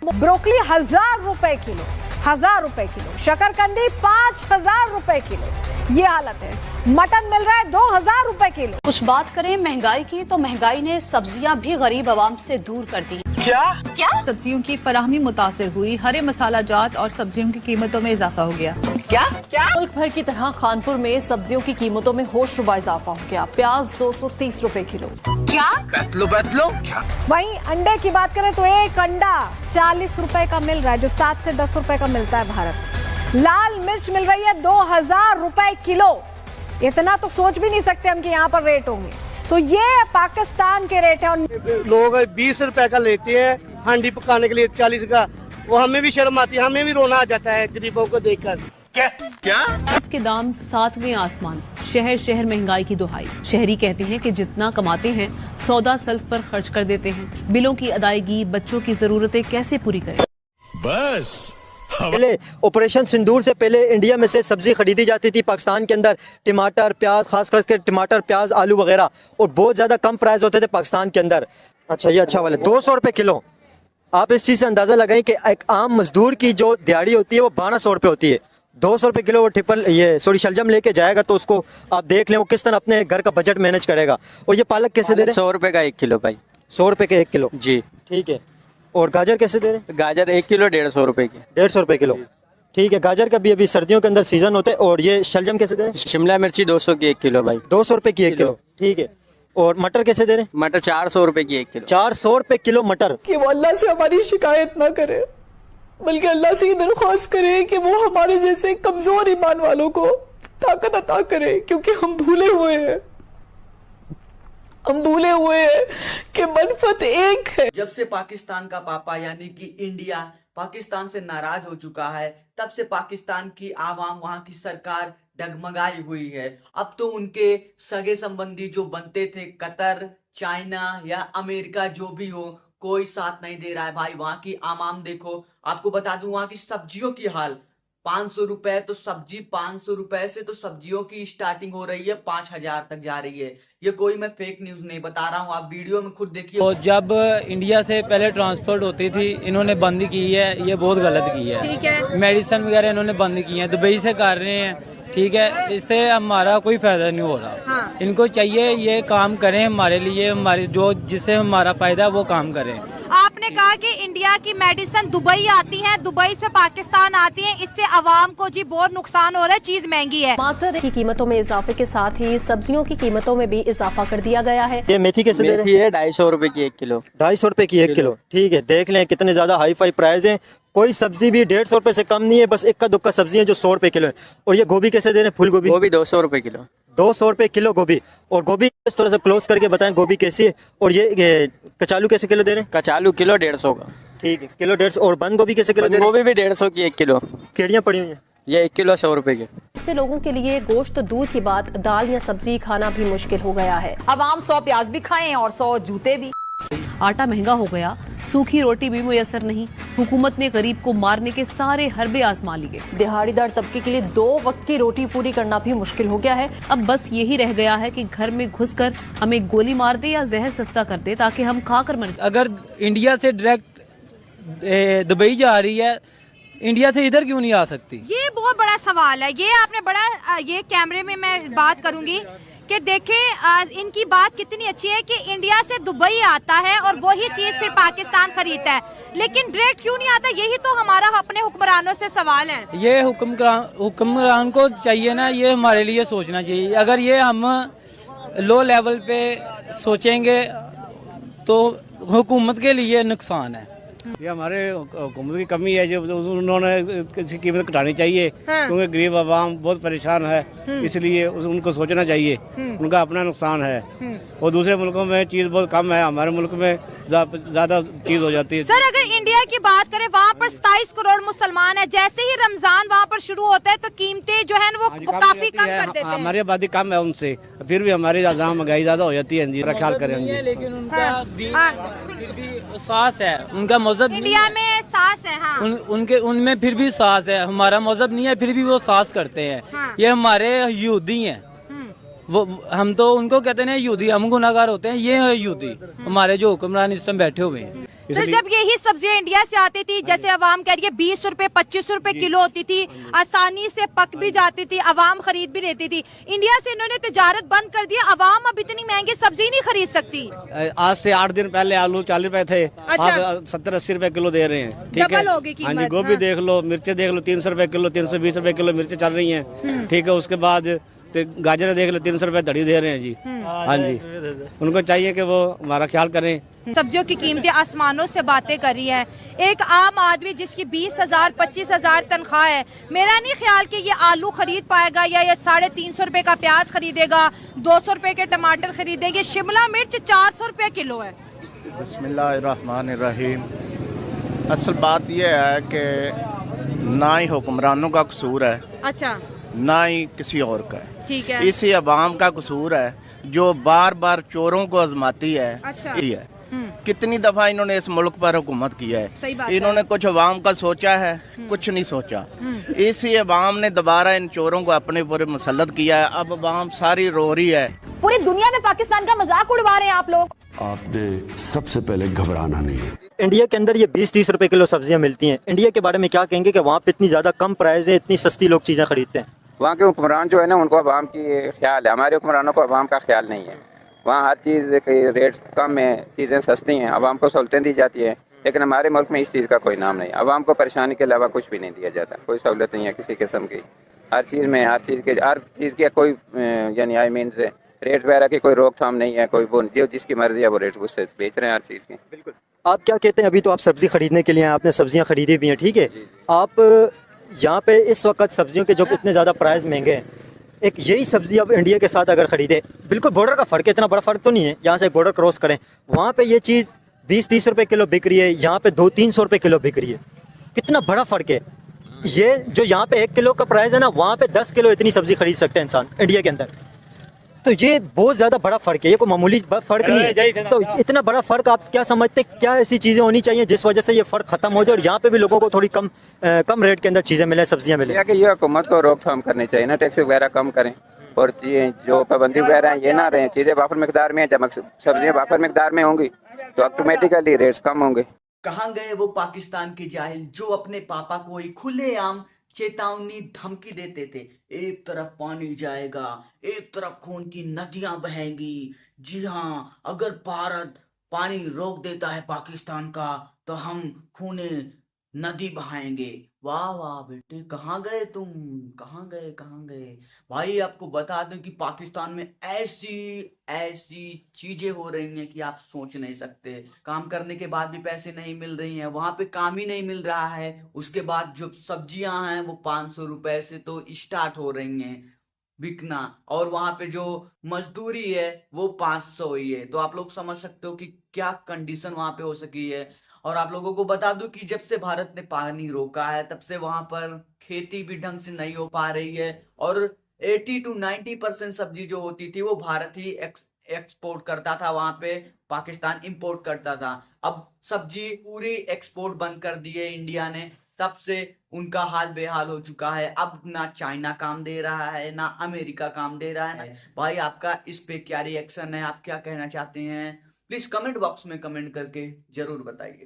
Broccoli 1000 रुपए kilo, 1000 रुपए kilo. शकरकंदी 5000 रुपए किलो, ये हालत है। मटन मिल रहा है 2000 रुपए किलो। कुछ बात करें महंगाई की, तो महंगाई ने सब्जियां भी गरीब आवाम से दूर कर दी। क्या सब्जियों की फराहमी मुतासिर हुई, हरे मसाला जात और सब्जियों की कीमतों में इजाफा हो गया। क्या मुल्क भर की तरह खानपुर में सब्जियों की कीमतों में होशरुबा इजाफा हो गया। प्याज 230 रुपए किलो। क्या बैतलो क्या? वहीं अंडे की बात करें तो एक अंडा 40 रुपए का मिल रहा है, जो 7 से 10 रुपए का मिलता है भारत। लाल मिर्च मिल रही है 2000 रुपए किलो। इतना तो सोच भी नहीं सकते हम कि यहाँ पर रेट होंगे। तो ये पाकिस्तान के रेट है। और लोग 20 रुपए का लेते हैं हांडी पकाने के लिए 40 का, वो हमें भी शर्म आती है, हमें भी रोना आ जाता है गरीबों को देखकर। क्या? इसके दाम 7वें आसमान। शहर शहर महंगाई की दुहाई। शहरी कहते हैं कि जितना कमाते हैं सौदा सल्फ पर खर्च कर देते हैं। बिलों की अदायगी, बच्चों की जरूरतें कैसे पूरी करें। बस पहले ऑपरेशन सिंदूर से पहले इंडिया में से सब्जी खरीदी जाती थी पाकिस्तान के अंदर, टमाटर प्याज, खास करके टमाटर प्याज आलू वगैरह, और बहुत ज़्यादा कम प्राइस होते थे पाकिस्तान के अंदर। अच्छा ये अच्छा वाले 200 रुपये किलो। आप इस चीज़ से अंदाज़ा लगाएं कि एक आम मजदूर की जो दिहाड़ी होती है वो 1200 रुपये होती है। 200 रुपये किलो वो शलजम लेके जाएगा तो उसको आप देख लें वो किस तरह अपने घर का बजट मैनेज करेगा। और ये पालक कैसे दे रहे हैं? 100 रुपये का 1 किलो भाई। 100 रुपये के 1 किलो जी ठीक है। और गाजर कैसे दे रहे हैं? गाजर 1 किलो 150 रुपये की। 150 रुपये किलो ठीक है। गाजर का भी अभी सर्दियों के अंदर सीजन होता है। और ये शलजम कैसे दे रहे हैं? शिमला मिर्ची 200 की 1 किलो भाई। 200 रुपये की 1 किलो ठीक है। और मटर कैसे दे रहे हैं? मटर 400 रुपये की 1 किलो। 400 रुपये किलो मटर। कि वो अल्लाह से हमारी शिकायत ना करे, बल्कि अल्लाह से ये दरख्वास्त करे कि वो हमारे जैसे कमजोर ईमान वालों को ताकत अता करे, क्योंकि हम भूले हुए हैं कि मनफत एक है। जब से पाकिस्तान का पापा यानी कि इंडिया पाकिस्तान से नाराज हो चुका है, तब से पाकिस्तान की आवाम, वहां की सरकार डगमगाई हुई है। अब तो उनके सगे संबंधी जो बनते थे, कतर, चाइना या अमेरिका, जो भी हो, कोई साथ नहीं दे रहा है भाई। वहां की आवाम देखो, आपको बता दूं वहां की सब्जियों की हाल। 500 रुपए तो सब्जी, 500 रुपए से तो सब्जियों की स्टार्टिंग हो रही है, 5000 तक जा रही है। ये कोई मैं फेक न्यूज नहीं बता रहा हूँ, आप वीडियो में खुद देखिए। तो जब इंडिया से पहले ट्रांसपोर्ट होती थी, इन्होंने बंद की है, ये बहुत गलत की है। ठीक है। मेडिसिन वगैरह इन्होंने बंद की है, दुबई से कर रहे हैं, ठीक है। इससे हमारा कोई फायदा नहीं हो रहा। हाँ। इनको चाहिए ये काम करें हमारे लिए, हमारे जो जिससे हमारा फायदा वो काम करें। आपने कहा कि इंडिया की मेडिसिन दुबई आती है, दुबई से पाकिस्तान आती है, इससे आवाम को जी बहुत नुकसान हो रहा है, चीज महंगी है। टमाटर की कीमतों में इजाफे के साथ ही सब्जियों की कीमतों में भी इजाफा कर दिया गया है। ये मेथी कैसे दे रहे हैं? मेथी है 250 रुपये की 1 किलो। 250 रुपये की 1 किलो ठीक है। देख लें कितने ज्यादा हाई फाई प्राइस है। कोई सब्जी भी 150 रुपये से कम नहीं है, बस इक्का दुक्का सब्जी है जो 100 रुपये किलो है। और ये गोभी कैसे दे रहे हैं? फूल गोभी? गोभी 200 रुपये किलो। 200 रुपये किलो गोभी। और गोभी इस तरह से क्लोज करके बताएं गोभी कैसी है। और ये कचालू कैसे किलो दे रहे हैं? कचालू किलो 150 का। ठीक है, किलो 150। और बंद गोभी कैसे किलो दे रहे हैं? गोभी भी 150 की 1 किलो। केड़ियाँ पड़ी हुई हैं? ये 1 किलो 100 रुपये की। इससे लोगों के लिए गोश्त, दूध के बाद दाल या सब्जी खाना भी मुश्किल हो गया है। अब आम 100 प्याज भी खाएं और 100 जूते भी। आटा महंगा हो गया, सूखी रोटी भी मुयसर नहीं। हुकूमत ने गरीब को मारने के सारे हरबे आजमा लिए। दिहाड़ीदार तबके के लिए 2 वक्त की रोटी पूरी करना भी मुश्किल हो गया है। अब बस यही रह गया है कि घर में घुसकर हमें गोली मार दे या जहर सस्ता कर दे ताकि हम खाकर मर जाएं। अगर इंडिया से डायरेक्ट दुबई जा रही है, इंडिया से इधर क्यों नहीं आ सकती? ये बहुत बड़ा सवाल है। ये आपने बड़ा ये कैमरे में मैं बात करूंगी कि देखें इनकी बात कितनी अच्छी है कि इंडिया से दुबई आता है और वही चीज फिर पाकिस्तान खरीदता है, लेकिन डायरेक्ट क्यों नहीं आता? यही तो हमारा अपने हुक्मरानों से सवाल है। ये हुक्मरान को चाहिए ना, ये हमारे लिए सोचना चाहिए। अगर ये हम लो लेवल पे सोचेंगे तो हुकूमत के लिए नुकसान है। ये हमारे हुकूमत की कमी है, जो उन्होंने इसकी कीमत घटानी चाहिए। हाँ। क्योंकि गरीब आवाम बहुत परेशान है, इसलिए उनको सोचना चाहिए। उनका अपना नुकसान है। और दूसरे मुल्कों में चीज़ बहुत कम है, हमारे मुल्क में ज़्यादा चीज़ हो जाती है। सर अगर इंडिया की बात करें, वहाँ पर 27 करोड़ मुसलमान है। जैसे ही रमजान वहाँ पर शुरू होता है तो कीमतें जो है वो काफी कम कर देते हैं। हमारी आबादी कम है उनसे, फिर भी हमारी जहाँ महंगाई ज़्यादा हो जाती है जी, ख्याल करें। लेकिन उनका फिर भी सास है, उनका मजहब इंडिया में सास है। हाँ। उनके उनमें फिर भी सास है। हमारा मजहब नहीं है, फिर भी वो सास करते हैं। हाँ। ये हमारे यहूदी हैं। वो हम तो उनको कहते हैं यहूदी, हम गुनाहगार होते हैं। ये है यहूदी, हमारे जो हुक्मरान इस टाइम बैठे हुए हैं। सर जब यही सब्जियां इंडिया से आती थी, जैसे अवाम कह रही है 20 रुपए 25 रुपए किलो होती थी, आसानी से पक भी जाती थी, अवाम खरीद भी लेती थी। इंडिया से इन्होंने तिजारत बंद कर दिया, अवाम अब इतनी महंगी सब्जी नहीं खरीद सकती। आज से 8 दिन पहले आलू 40 रुपए थे, अच्छा। आप 70-80 रुपए किलो दे रहे हैं। ठीक है, डबल हो गई कीमत। हाँ जी, गोभी देख लो, मिर्चें देख लो, 300 रुपए किलो, 320 रुपए किलो मिर्चें चल रही हैं। ठीक है, उसके बाद गाजरें देख लो, 300 रुपए धड़ी दे रहे हैं जी। हाँ जी, उनको चाहिए कि वो हमारा ख्याल करें। सब्जियों की कीमतें आसमानों से बातें कर रही है। एक आम आदमी जिसकी 20,000 25,000 तनख्वाह है, मेरा नहीं ख्याल कि ये आलू खरीद पाएगा या ये 350 रुपए का प्याज खरीदेगा, 200 रुपए के टमाटर खरीदेंगे, शिमला मिर्च 400 रुपए किलो है। बिस्मिल्लाहिर्रहमानिर्रहीम। असल बात यह है कि ना ही हुक्मरानों का कसूर है, अच्छा, ना ही किसी और का है, ठीक है। इसी अवाम का कसूर है जो बार बार चोरों को आजमाती है। अच्छा। ये है कितनी दफा इन्होंने इस मुल्क पर हुकूमत किया है, सही बात इन्होंने है। कुछ अवाम का सोचा है, कुछ नहीं सोचा। इसी अवाम ने दोबारा इन चोरों को अपने ऊपर मुसल्लत किया है। अब अवाम सारी रो रही है। पूरी दुनिया में पाकिस्तान का मजाक उड़वा रहे हैं आप लोग। आपने सबसे पहले घबराना नहीं है। इंडिया के अंदर ये 20-30 रुपए किलो सब्जियां मिलती हैं। इंडिया के बारे में क्या कहेंगे कि वहाँ पे इतनी ज़्यादा कम प्राइस है, इतनी सस्ती लोग चीज़ें खरीदते हैं? वहाँ के हुक्मरान जो है ना, उनको अवाम की ख्याल है, हमारे हुक्मरानों को अवाम का ख्याल नहीं है। वहाँ हर चीज़ के रेट कम है, चीज़ें सस्ती हैं, अवाम को सहूलतें दी जाती है। लेकिन हमारे मुल्क में इस चीज़ का कोई नाम नहीं, अवाम को परेशानी के अलावा कुछ भी नहीं दिया जाता, कोई सहूलत नहीं है किसी किस्म की। हर चीज़ में हर चीज़ की कोई यानी आई मीन से रेट वगैरह की कोई रोकथाम नहीं है। कोई वो जो जिसकी मर्जी है वो रेट उससे बेच रहे हैं हर चीज़ की। बिल्कुल। आप क्या कहते हैं, अभी तो आप सब्जी खरीदने के लिए आपने सब्जियां खरीदी भी हैं, ठीक है, आप यहाँ पे इस वक्त सब्जियों के जो इतने ज़्यादा प्राइस महंगे हैं, एक यही सब्जी अब इंडिया के साथ अगर ख़रीदे, बिल्कुल बॉर्डर का फ़र्क है, इतना बड़ा फ़र्क तो नहीं है, यहाँ से बॉर्डर क्रॉस करें, वहाँ पे ये चीज़ 20-30 रुपए किलो बिक रही है, यहाँ पे 200-300 रुपए किलो बिक रही है। कितना बड़ा फ़र्क है। ये जो यहाँ पे 1 किलो का प्राइस है ना, वहाँ पे 10 किलो इतनी सब्जी खरीद सकते हैं इंसान इंडिया के अंदर। तो ये बहुत ज़्यादा बड़ा फ़र्क है, ये कोई मामूली फ़र्क नहीं है। तो इतना बड़ा फ़र्क आप क्या समझते हैं, क्या ऐसी चीज़ें होनी चाहिए जिस वजह से ये फ़र्क ख़त्म हो जाए और यहाँ पे भी लोगों को थोड़ी कम रेट के अंदर चीज़ें मिले, सब्जियाँ मिले? ये हुकूमत को रोकथाम करनी चाहिए ना, टैक्स वगैरह कम करें और जो पाबंदी वगैरह है ये ना रहे, चीज़ें वाफर मिकदार में हैं। जब सब्जियाँ वाफर मिकदार में होंगी तो ऑटोमेटिकली रेट्स कम होंगे। कहाँ गए वो पाकिस्तान के जाहिल जो अपने पापा को ही खुलेआम चेतावनी धमकी देते थे, एक तरफ पानी जाएगा, एक तरफ खून की नदियां बहेंगी। जी हाँ, अगर भारत पानी रोक देता है पाकिस्तान का तो हम खूने नदी बहाएंगे। वाह वाह बेटे, कहाँ गए तुम, कहाँ गए भाई। आपको बता दूं कि पाकिस्तान में ऐसी चीजें हो रही हैं कि आप सोच नहीं सकते। काम करने के बाद भी पैसे नहीं मिल रही हैं, वहां पे काम ही नहीं मिल रहा है। उसके बाद जो सब्जियां हैं वो 500 रुपए से तो स्टार्ट हो रही हैं बिकना, और वहां पे जो मजदूरी है वो 500 ही है। तो आप लोग समझ सकते हो कि क्या कंडीशन वहां पे हो सकी है। और आप लोगों को बता दूं कि जब से भारत ने पानी रोका है तब से वहां पर खेती भी ढंग से नहीं हो पा रही है, और 80 to 90% सब्जी जो होती थी वो भारत ही एक्सपोर्ट करता था, वहां पे पाकिस्तान इंपोर्ट करता था। अब सब्जी पूरी एक्सपोर्ट बंद कर दी है इंडिया ने, तब से उनका हाल बेहाल हो चुका है। अब ना चाइना काम दे रहा है, ना अमेरिका काम दे रहा है। भाई आपका इस पे क्या रिएक्शन है, आप क्या कहना चाहते हैं, प्लीज कमेंट बॉक्स में कमेंट करके जरूर बताइए।